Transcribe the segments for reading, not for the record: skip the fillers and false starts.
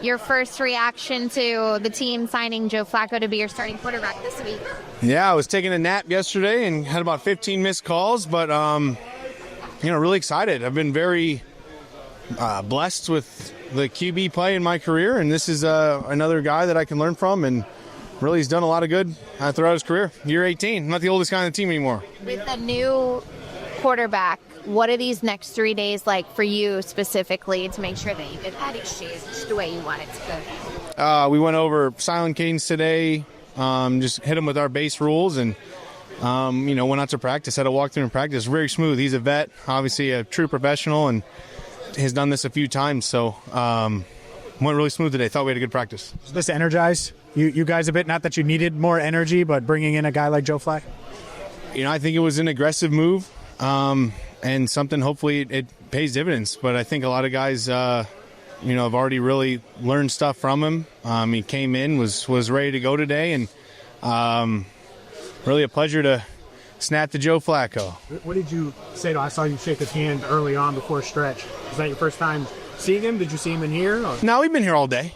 Your first reaction to the team signing Joe Flacco to be your starting quarterback this week? Yeah, I was taking a nap yesterday and had about 15 missed calls, but really excited. I've been very blessed with the QB play in my career, and this is another guy that I can learn from, and really he's done a lot of good throughout his career. Year 18, I'm not the oldest guy on the team anymore. With the new quarterback, what are these next 3 days like for you specifically to make sure that you get that exchange the way you want it to go? We went over silent cadence today, just hit him with our base rules, and went out to practice, had a walkthrough in practice. Very smooth. He's a vet, obviously a true professional, and has done this a few times, so went really smooth today. Thought we had a good practice. Does this energize you guys a bit? Not that you needed more energy, but bringing in a guy like Joe Flacco? I think it was an aggressive move, and something hopefully it pays dividends. But I think a lot of guys, have already really learned stuff from him. He came in, was ready to go today, and really a pleasure to snap to Joe Flacco. What did you say to him? I saw you shake his hand early on before stretch. Was that your first time seeing him? Did you see him in here? Or? No, we've been here all day.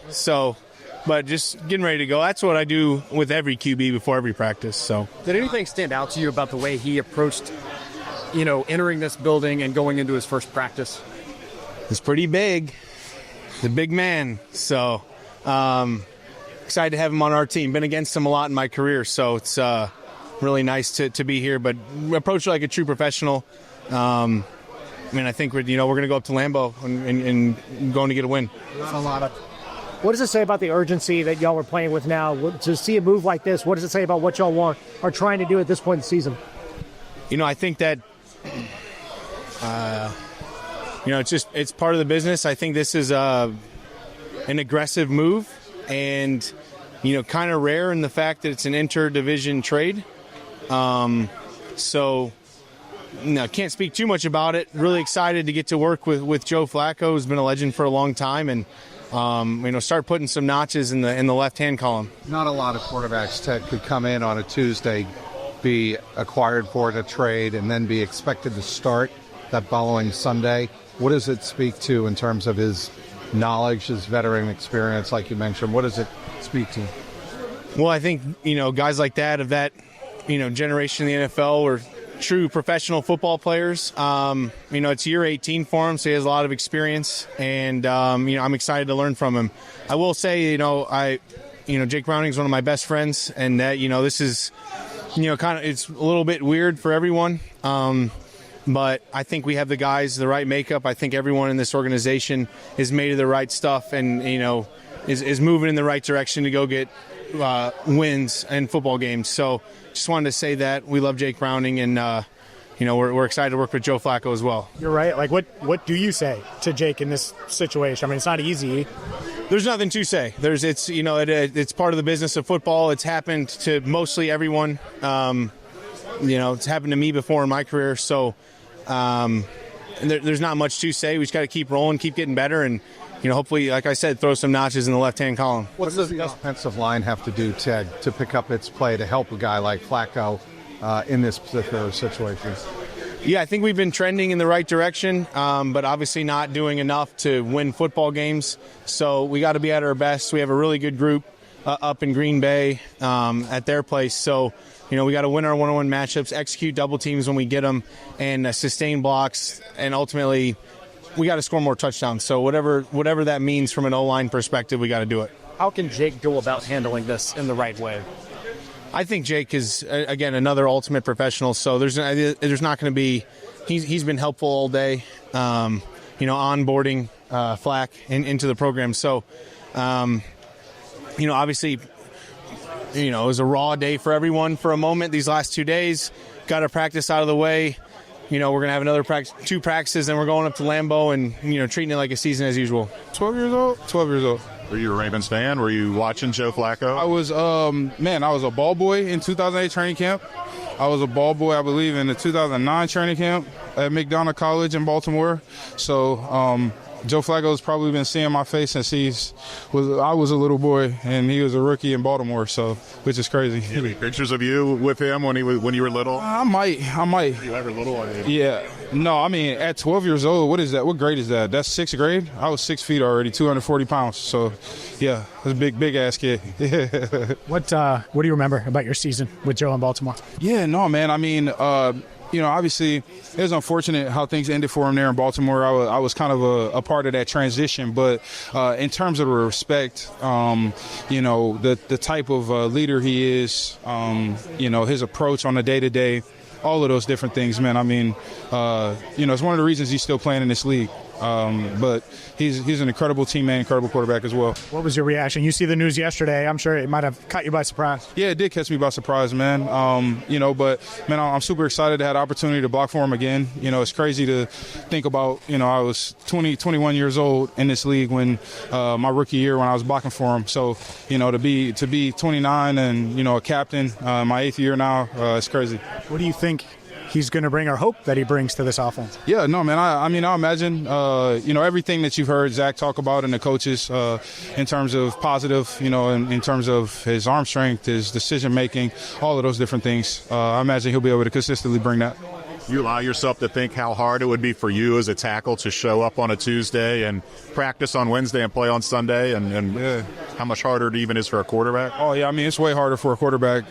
But just getting ready to go. That's what I do with every QB before every practice. So, did anything stand out to you about the way he approached, entering this building and going into his first practice? It's pretty big. The big man. So, excited to have him on our team. Been against him a lot in my career, so it's really nice to be here. But approach it like a true professional. I think we're going to go up to Lambeau and going to get a win. That's a lot of. What does it say about the urgency that y'all are playing with now? To see a move like this, what does it say about what y'all are trying to do at this point in the season? I think that, it's part of the business. I think this is an aggressive move and, kind of rare in the fact that it's an interdivision trade. Can't speak too much about it. Really excited to get to work with Joe Flacco, who's been a legend for a long time, and start putting some notches in the left-hand column. Not a lot of quarterbacks, Ted, could come in on a Tuesday, be acquired for a trade, and then be expected to start that following Sunday. What does it speak to in terms of his knowledge, his veteran experience, like you mentioned? What does it speak to? Well, I think, guys like that, of that, generation in the NFL were true professional football players. It's year 18 for him, so he has a lot of experience, and I'm excited to learn from him. I will say, Jake Browning is one of my best friends, and that this is it's a little bit weird for everyone, but I think we have the guys, the right makeup. I think everyone in this organization is made of the right stuff, and is moving in the right direction to go get wins in football games. So just wanted to say that we love Jake Browning, and we're excited to work with Joe Flacco as well. You're right. Like, what do you say to Jake in this situation? I mean, it's not easy. There's nothing to say. It's part of the business of football. It's happened to mostly everyone. It's happened to me before in my career. So there's not much to say. We just got to keep rolling, keep getting better, and hopefully, like I said, throw some notches in the left-hand column. What does the offensive line have to do, Ted, to pick up its play to help a guy like Flacco in this particular situation? Yeah, I think we've been trending in the right direction, but obviously not doing enough to win football games. So we got to be at our best. We have a really good group up in Green Bay at their place. So, we got to win our one-on-one matchups, execute double teams when we get them, and sustain blocks, and ultimately – we got to score more touchdowns. So whatever that means from an O-line perspective, we got to do it. How can Jake go about handling this in the right way? I think Jake is, again, another ultimate professional. So there's not going to be – he's been helpful all day, onboarding Flack into the program. So, obviously, it was a raw day for everyone for a moment these last 2 days. Got our practice out of the way. We're going to have another two practices, and we're going up to Lambeau and, treating it like a season as usual. 12 years old. Were you a Ravens fan? Were you watching Joe Flacco? I was a ball boy in 2008 training camp. I was a ball boy, I believe, in the 2009 training camp at McDonough College in Baltimore. So Joe Flacco's probably been seeing my face since I was a little boy, and he was a rookie in Baltimore, so which is crazy. You have any pictures of you with him when you were little? I might. You ever little? Yeah. No, I mean, at 12 years old, what is that? What grade is that? That's 6th grade? I was 6 feet already, 240 pounds. So, yeah, that's a big ass kid. What do you remember about your season with Joe in Baltimore? Yeah, no, man. I mean, obviously, it was unfortunate how things ended for him there in Baltimore. I was kind of a part of that transition. But in terms of the respect, the type of leader he is, his approach on a day-to-day, all of those different things, man. I mean, it's one of the reasons he's still playing in this league. But he's an incredible teammate, incredible quarterback as well. What was your reaction? You see the news yesterday. I'm sure it might have caught you by surprise. Yeah, it did catch me by surprise, man. But, man, I'm super excited to have the opportunity to block for him again. It's crazy to think about, I was 21 years old in this league when my rookie year when I was blocking for him. So, to be 29 and, a captain, my 8th year now, it's crazy. What do you think he's going to bring, or hope that he brings to this offense? Yeah, no, man. I imagine, everything that you've heard Zach talk about and the coaches in terms of positive, in terms of his arm strength, his decision making, all of those different things. I imagine he'll be able to consistently bring that. You allow yourself to think how hard it would be for you as a tackle to show up on a Tuesday and practice on Wednesday and play on Sunday, and how much harder it even is for a quarterback? Oh, yeah, I mean, it's way harder for a quarterback.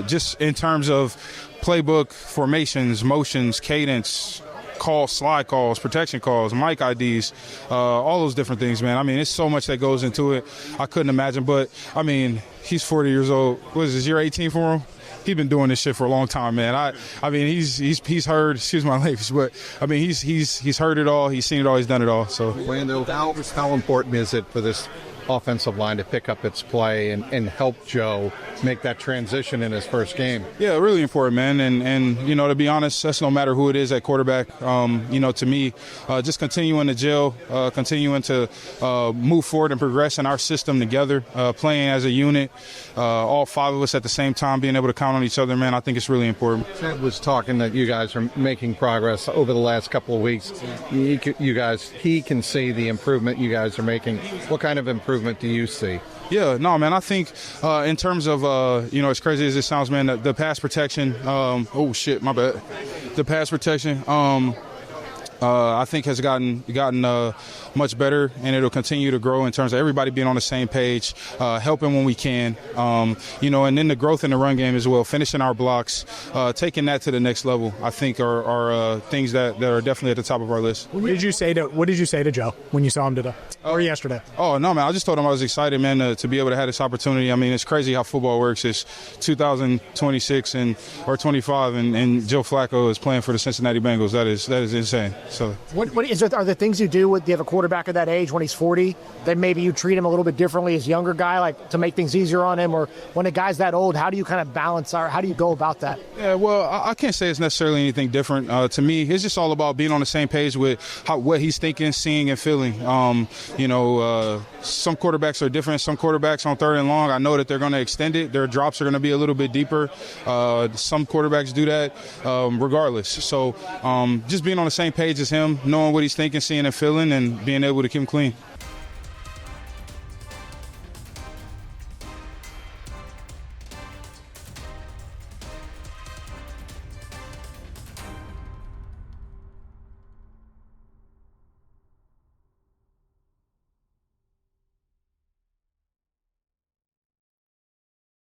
Just in terms of playbook, formations, motions, cadence, calls, slide calls, protection calls, mic IDs, all those different things, man. I mean, it's so much that goes into it. I couldn't imagine, but, I mean, he's 40 years old. What is this, year 18 for him? He's been doing this shit for a long time, man. I mean, he's heard. Excuse my language, but I mean, he's heard it all. He's seen it all. He's done it all. So, Lando, how important is it for this offensive line to pick up its play and help Joe make that transition in his first game? Yeah, really important, man. And to be honest, that's no matter who it is at quarterback. To me, just continuing to gel, continuing to move forward and progress in our system together, playing as a unit, all 5 of us at the same time, being able to count on each other, man, I think it's really important. Ted was talking that you guys are making progress over the last couple of weeks. He can see the improvement you guys are making. What kind of improvement do you see? Yeah, no, man, I think in terms of, as crazy as it sounds, man, the pass protection, the pass protection, I think has gotten much better, and it'll continue to grow in terms of everybody being on the same page, helping when we can, and then the growth in the run game as well, finishing our blocks, taking that to the next level, I think are things that are definitely at the top of our list. What did you say to Joe when you saw him today or yesterday? Oh, no, man, I just told him I was excited, man, to be able to have this opportunity. I mean, it's crazy how football works. It's 2026 or 25, and Joe Flacco is playing for the Cincinnati Bengals. That is insane. So, are there things you do with you have a quarterback of that age when he's 40 that maybe you treat him a little bit differently as a younger guy, like to make things easier on him, or when a guy's that old, how do you kind of balance, or how do you go about that? Yeah, well, I can't say it's necessarily anything different. To me, it's just all about being on the same page with what he's thinking, seeing, and feeling. Some quarterbacks are different. Some quarterbacks on 3rd and long, I know that they're going to extend it. Their drops are going to be a little bit deeper. Some quarterbacks do that regardless. So just being on the same page as him, knowing what he's thinking, seeing, and feeling, and being able to keep him clean.